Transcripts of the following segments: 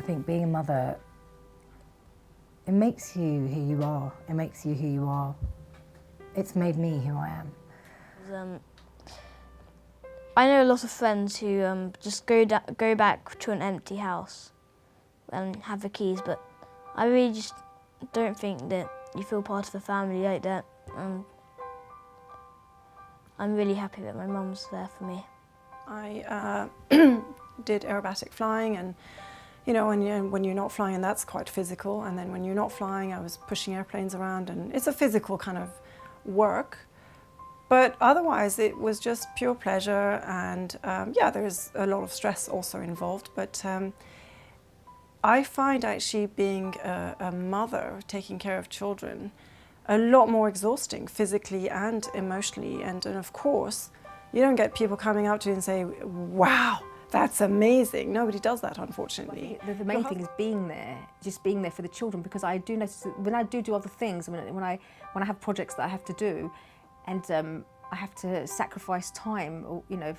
I think being a mother, it makes you who you are. It makes you who you are. It's made me who I am. I know a lot of friends who just go back to an empty house and have the keys, but I really just don't think that you feel part of a family like that. I'm really happy that my mum's there for me. I did aerobatic flying, and you know, when you're not flying, that's quite physical, and then when you're not flying, I was pushing airplanes around, and it's a physical kind of work. But otherwise, it was just pure pleasure, and yeah, there's a lot of stress also involved. But I find actually being a mother, taking care of children, a lot more exhausting physically and emotionally. And of course, you don't get people coming up to you and say, "Wow, that's amazing." Nobody does that, unfortunately. The main thing is being there, just being there for the children, because I do notice that when I do other things, when I have projects that I have to do, and I have to sacrifice time, you know,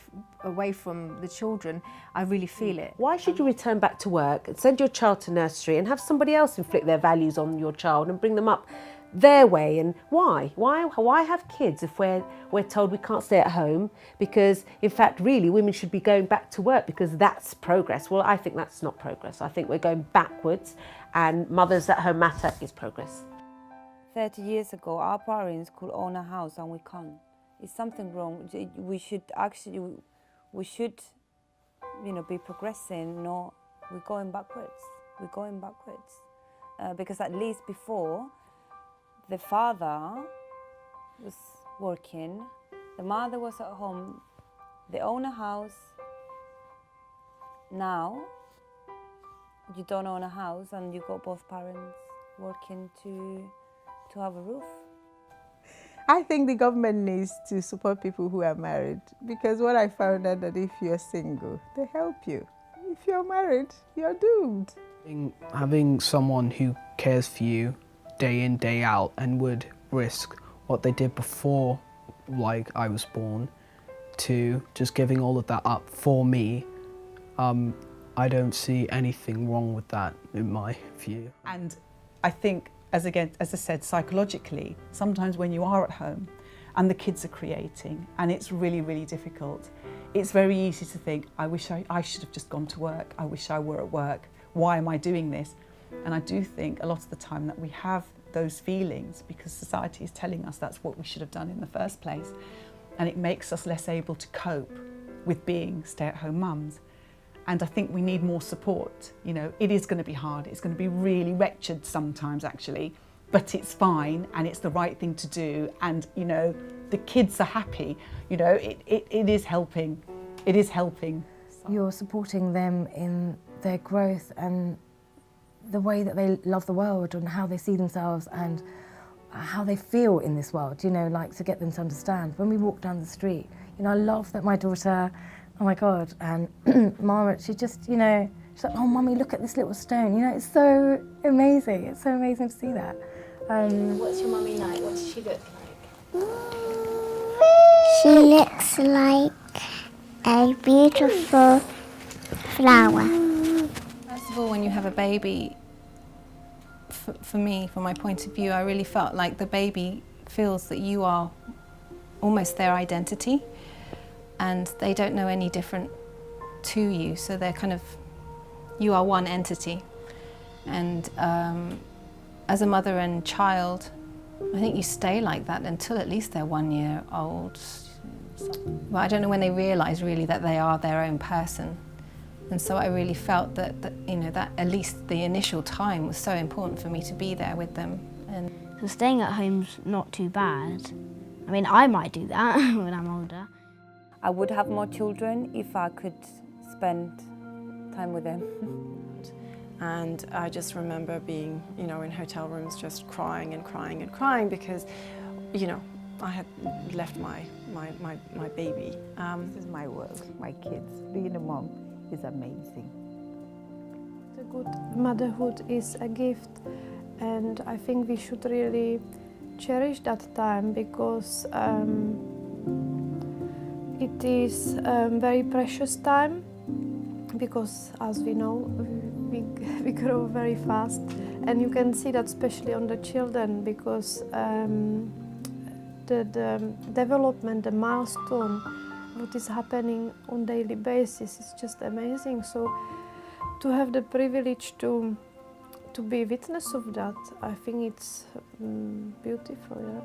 away from the children, I really feel it. Why should you return back to work and send your child to nursery and have somebody else inflict their values on your child and bring them up their way? And why? Why have kids if we're told we can't stay at home? Because in fact, really, women should be going back to work because that's progress. Well, I think that's not progress. I think we're going backwards, and mothers at home matter is progress. 30 years ago, our parents could own a house and we can't. Is something wrong? We should, you know, be progressing. No, we're going backwards. We're going backwards because at least before, the father was working, the mother was at home. They own a house. Now, you don't own a house and you got both parents working to have a roof. I think the government needs to support people who are married, because what I found out that if you're single, they help you. If you're married, you're doomed. Having someone who cares for you day in, day out, and would risk what they did before, like I was born, to just giving all of that up for me, I don't see anything wrong with that in my view. And I think, as I said, psychologically, sometimes when you are at home and the kids are creating and it's really, really difficult, it's very easy to think, I wish I should have just gone to work. I wish I were at work. Why am I doing this? And I do think a lot of the time that we have those feelings because society is telling us that's what we should have done in the first place. And it makes us less able to cope with being stay-at-home mums. And I think we need more support. You know, it is going to be hard. It's going to be really wretched sometimes, actually, but it's fine and it's the right thing to do. And, you know, the kids are happy. You know, it is helping. It is helping. You're supporting them in their growth and the way that they love the world and how they see themselves and how they feel in this world, you know, like to get them to understand. When we walk down the street, you know, I love that my daughter, oh my God, and Mara, she just, you know, she's like, oh, Mummy, look at this little stone. You know, it's so amazing. It's so amazing to see that. What's your mummy like? What does she look like? She looks like a beautiful flower. First of all, when you have a baby, for me, from my point of view, I really felt like the baby feels that you are almost their identity. And they don't know any different to you, so they're kind of, you are one entity. And as a mother and child, I think you stay like that until at least they're 1 year old. Well, I don't know when they realise really that they are their own person. And so I really felt that you know, that at least the initial time was so important for me to be there with them. And so staying at home's not too bad. I mean, I might do that when I'm older. I would have more children if I could spend time with them. And I just remember being, you know, in hotel rooms just crying and crying and crying because, you know, I had left my baby. This is my world, my kids. Being a mom is amazing. The good motherhood is a gift, and I think we should really cherish that time because it is a very precious time because as we know, we grow very fast, and you can see that especially on the children, because the development, the milestone, what is happening on daily basis is just amazing. So to have the privilege to be witness of that, I think it's beautiful. Yeah.